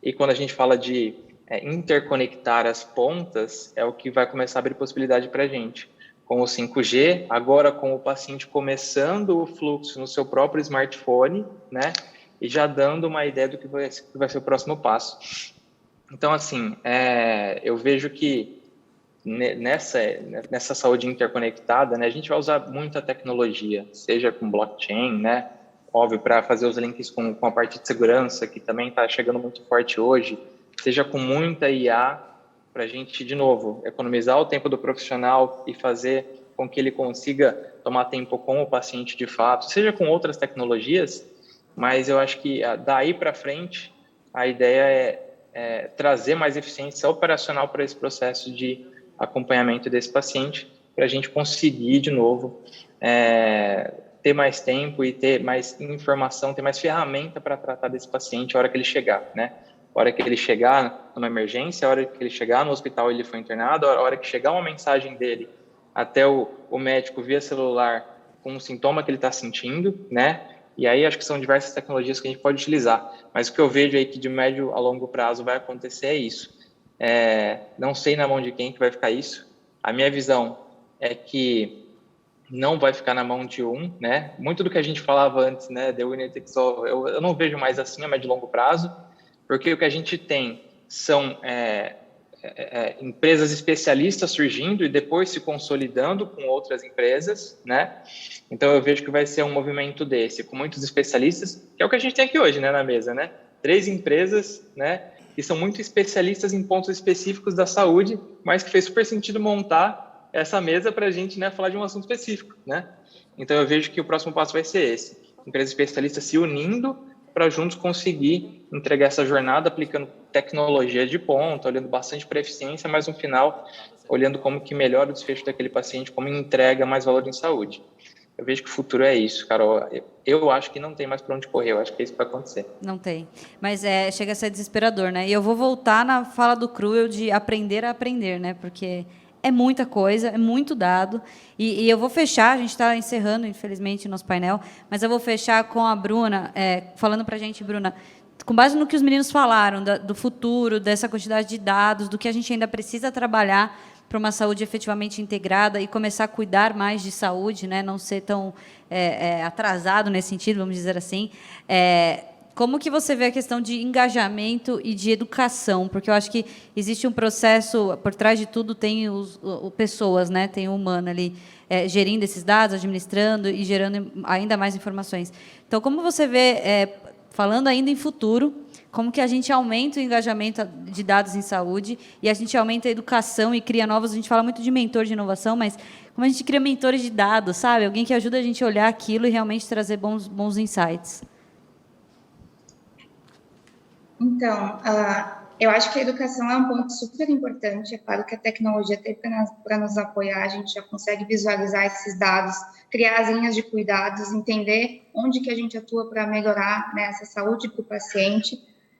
E quando a gente fala de interconectar as pontas, é o que vai começar a abrir possibilidade para a gente. Com o 5G, agora com o paciente começando o fluxo no seu próprio smartphone, né? E já dando uma ideia do que vai ser o próximo passo. Então, assim, eu vejo que nessa saúde interconectada, né, a gente vai usar muita tecnologia, seja com blockchain, né, óbvio, para fazer os links com a parte de segurança, que também está chegando muito forte hoje, seja com muita IA, para a gente, de novo, economizar o tempo do profissional e fazer com que ele consiga tomar tempo com o paciente de fato, seja com outras tecnologias, mas eu acho que daí para frente, a ideia é trazer mais eficiência operacional para esse processo de acompanhamento desse paciente, para a gente conseguir, de novo, ter mais tempo e ter mais informação, ter mais ferramenta para tratar desse paciente a hora que ele chegar, né? A hora que ele chegar numa emergência, a hora que ele chegar no hospital ele foi internado, a hora que chegar uma mensagem dele até o médico via celular com o sintoma que ele está sentindo, né? E aí acho que são diversas tecnologias que a gente pode utilizar. Mas o que eu vejo aí que de médio a longo prazo vai acontecer é isso. Não sei na mão de quem que vai ficar isso. A minha visão é que não vai ficar na mão de um, né? Muito do que a gente falava antes, né? The winner takes all, eu não vejo mais assim a médio e longo prazo, porque o que a gente tem são empresas especialistas surgindo e depois se consolidando com outras empresas, né? Então eu vejo que vai ser um movimento desse, com muitos especialistas, que é o que a gente tem aqui hoje, né, na mesa, né? 3 empresas, né? Que são muito especialistas em pontos específicos da saúde, mas que fez super sentido montar essa mesa para a gente, né, falar de um assunto específico, né? Então eu vejo que o próximo passo vai ser esse: empresas especialistas se unindo para juntos conseguir entregar essa jornada aplicando tecnologia de ponta, olhando bastante para a eficiência, mas no final olhando como que melhora o desfecho daquele paciente, como entrega mais valor em saúde. Eu vejo que o futuro é isso, Carol. Eu acho que não tem mais para onde correr, eu acho que é isso que vai acontecer. Não tem. Mas chega a ser desesperador, né? E eu vou voltar na fala do Cruel de aprender a aprender, né? Porque é muita coisa, é muito dado. E eu vou fechar, a gente está encerrando, infelizmente, o nosso painel, mas eu vou fechar com a Bruna, falando para a gente, Bruna, com base no que os meninos falaram, do futuro, dessa quantidade de dados, do que a gente ainda precisa trabalhar para uma saúde efetivamente integrada e começar a cuidar mais de saúde, né? Não ser tão atrasado nesse sentido, vamos dizer assim. Como que você vê a questão de engajamento e de educação? Porque eu acho que existe um processo, por trás de tudo tem pessoas, né? Tem o humano ali, gerindo esses dados, administrando e gerando ainda mais informações. Então, como você vê, falando ainda em futuro, como que a gente aumenta o engajamento de dados em saúde e a gente aumenta a educação e cria novos... A gente fala muito de mentor de inovação, mas como a gente cria mentores de dados, sabe? Alguém que ajuda a gente a olhar aquilo e realmente trazer bons insights. Então, eu acho que a educação é um ponto super importante. É claro que a tecnologia tem para nos apoiar, a gente já consegue visualizar esses dados, criar as linhas de cuidados, entender onde que a gente atua para melhorar, né, essa saúde para o paciente,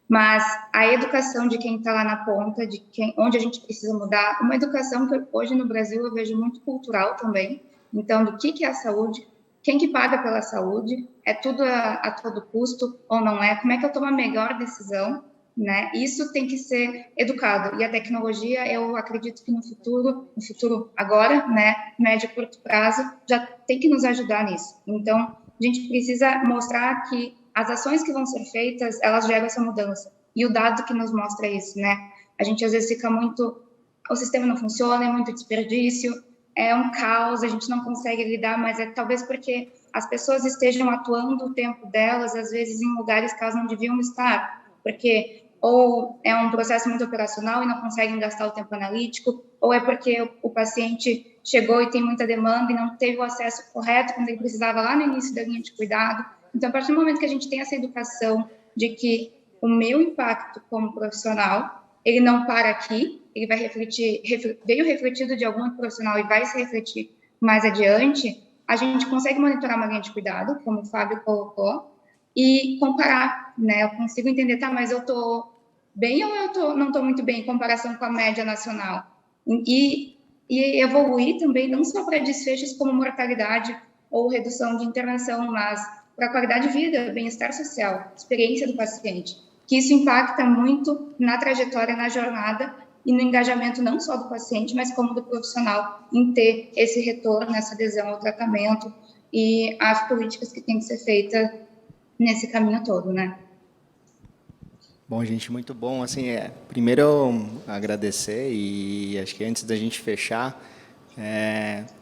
mas a educação de quem está lá na ponta, onde a gente precisa mudar, uma educação que hoje no Brasil eu vejo muito cultural também, então do que é a saúde, quem que paga pela saúde, é tudo a todo custo ou não é, como é que eu tomo a melhor decisão, né? Isso tem que ser educado, e a tecnologia, eu acredito que no futuro agora, né, médio e curto prazo, já tem que nos ajudar nisso. Então, a gente precisa mostrar que as ações que vão ser feitas, elas geram essa mudança, e o dado que nos mostra isso, né? A gente às vezes fica muito, o sistema não funciona, é muito desperdício, é um caos, a gente não consegue lidar, mas talvez porque as pessoas estejam atuando o tempo delas, às vezes em lugares que elas não deviam estar, porque ou é um processo muito operacional e não conseguem gastar o tempo analítico, ou é porque o paciente chegou e tem muita demanda e não teve o acesso correto quando ele precisava lá no início da linha de cuidado. Então, a partir do momento que a gente tem essa educação de que o meu impacto como profissional, ele não para aqui, ele vai refletir, veio refletido de algum profissional e vai se refletir mais adiante, a gente consegue monitorar uma linha de cuidado, como o Fábio colocou, e comparar, né? Eu consigo entender, tá, mas eu tô bem ou não tô muito bem em comparação com a média nacional? E evoluir também, não só para desfechos como mortalidade ou redução de internação, mas para a qualidade de vida, bem-estar social, experiência do paciente, que isso impacta muito na trajetória, na jornada e no engajamento não só do paciente, mas como do profissional, em ter esse retorno, essa adesão ao tratamento e as políticas que têm que ser feitas nesse caminho todo, né? Bom, gente, muito bom. Assim, primeiro agradecer e acho que antes da gente fechar,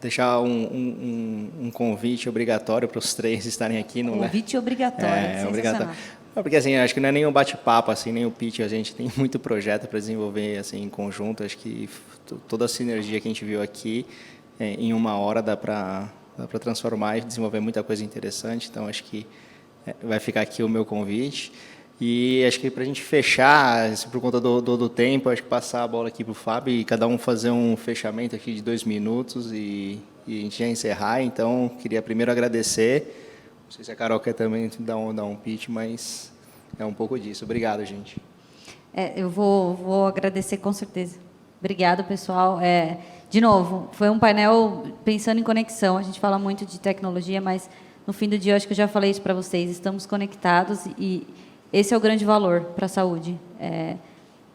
deixar um convite obrigatório para os 3 estarem aqui. Convite obrigatório, obrigatório. Porque assim, acho que não é nem um bate-papo, assim, nem o pitch, a gente tem muito projeto para desenvolver assim, em conjunto. Acho que toda a sinergia que a gente viu aqui, em 1 hora dá para transformar e desenvolver muita coisa interessante. Então, acho que vai ficar aqui o meu convite. E acho que para a gente fechar, por conta do tempo, acho que passar a bola aqui para o Fábio e cada um fazer um fechamento aqui de 2 minutos e e a gente já encerrar, então queria primeiro agradecer. Não sei se a Carol quer também dar um pitch, mas é um pouco disso. Obrigado, gente. Eu vou agradecer com certeza. Obrigada, pessoal. De novo, foi um painel pensando em conexão. A gente fala muito de tecnologia, mas no fim do dia, eu acho que eu já falei isso para vocês. Estamos conectados e esse é o grande valor para a saúde.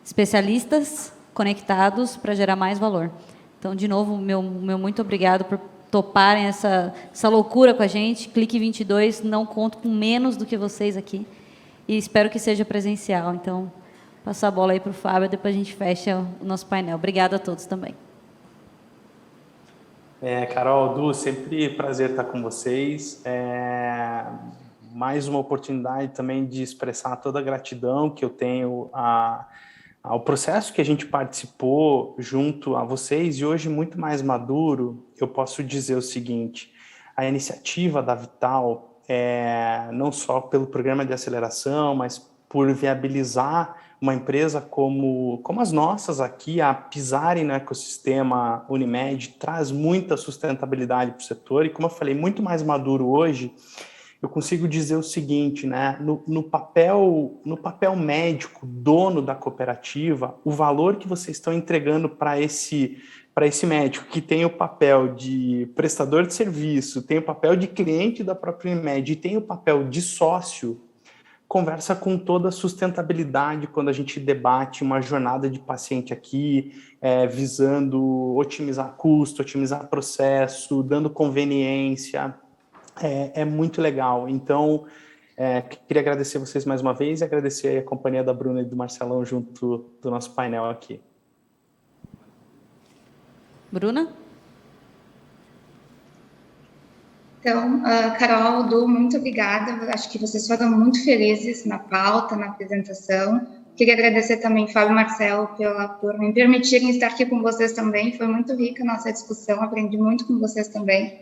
Especialistas conectados para gerar mais valor. Então, de novo, meu muito obrigado por toparem essa loucura com a gente. Clique 22, não conto com menos do que vocês aqui. E espero que seja presencial. Então, passar a bola aí para o Fábio, depois a gente fecha o nosso painel. Obrigada a todos também. Carol, Du, sempre prazer estar com vocês. Mais uma oportunidade também de expressar toda a gratidão que eu tenho ao processo que a gente participou junto a vocês, e hoje muito mais maduro, eu posso dizer o seguinte: a iniciativa da Vital, não só pelo programa de aceleração, mas por viabilizar uma empresa como as nossas aqui a pisarem no ecossistema Unimed, traz muita sustentabilidade para o setor, e como eu falei, muito mais maduro hoje, eu consigo dizer o seguinte, né? No papel médico, dono da cooperativa, o valor que vocês estão entregando para esse médico, que tem o papel de prestador de serviço, tem o papel de cliente da própria Unimed e tem o papel de sócio, conversa com toda a sustentabilidade quando a gente debate uma jornada de paciente aqui, visando otimizar custo, otimizar processo, dando conveniência. É muito legal. Então, queria agradecer vocês mais uma vez e agradecer a companhia da Bruna e do Marcelão junto do nosso painel aqui. Bruna? Então, Carol, Du, muito obrigada. Acho que vocês foram muito felizes na pauta, na apresentação. Queria agradecer também Fábio e Marcelo por me permitirem estar aqui com vocês também. Foi muito rica a nossa discussão, aprendi muito com vocês também.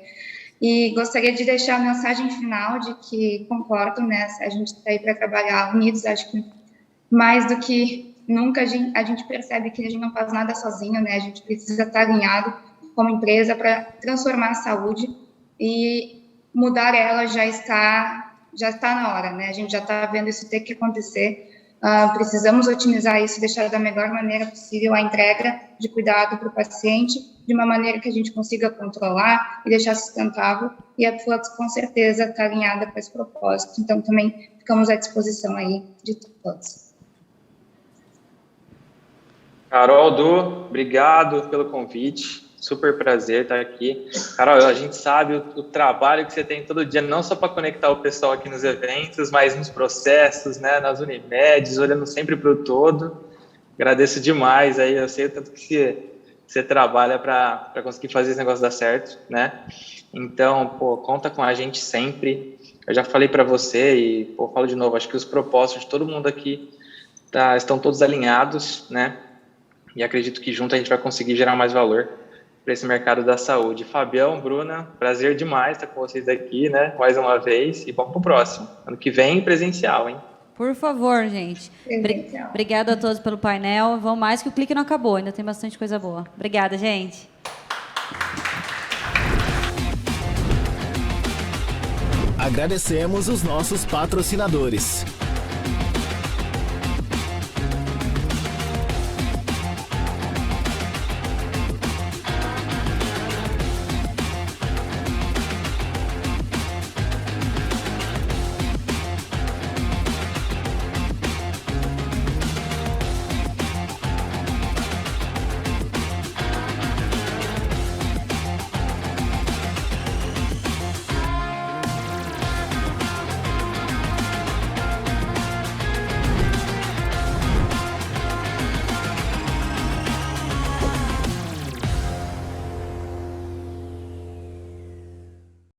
E gostaria de deixar a mensagem final de que concordo, né? A gente está aí para trabalhar unidos. Acho que mais do que nunca a gente percebe que a gente não faz nada sozinho, né? A gente precisa estar alinhado como empresa para transformar a saúde, e mudar ela já está na hora, né? A gente já está vendo isso ter que acontecer. Precisamos otimizar isso, deixar da melhor maneira possível a entrega de cuidado para o paciente, de uma maneira que a gente consiga controlar e deixar sustentável, e a Flux com certeza está alinhada com esse propósito. Então, também ficamos à disposição aí de todos. Carol, Du, obrigado pelo convite. Super prazer estar aqui. Carol, a gente sabe o trabalho que você tem todo dia, não só para conectar o pessoal aqui nos eventos, mas nos processos, né, nas Unimeds, olhando sempre para o todo. Agradeço demais aí, eu sei o tanto que você trabalha para conseguir fazer esse negócio dar certo, né? Então, conta com a gente sempre. Eu já falei para você e, falo de novo, acho que os propósitos de todo mundo aqui estão todos alinhados, né? E acredito que junto a gente vai conseguir gerar mais valor para esse mercado da saúde. Fabião, Bruna, prazer demais estar com vocês aqui, né? Mais uma vez, e vamos para o próximo. Ano que vem, presencial, hein? Por favor, gente. Obrigada a todos pelo painel. Vão mais que o clique não acabou, ainda tem bastante coisa boa. Obrigada, gente. Agradecemos os nossos patrocinadores.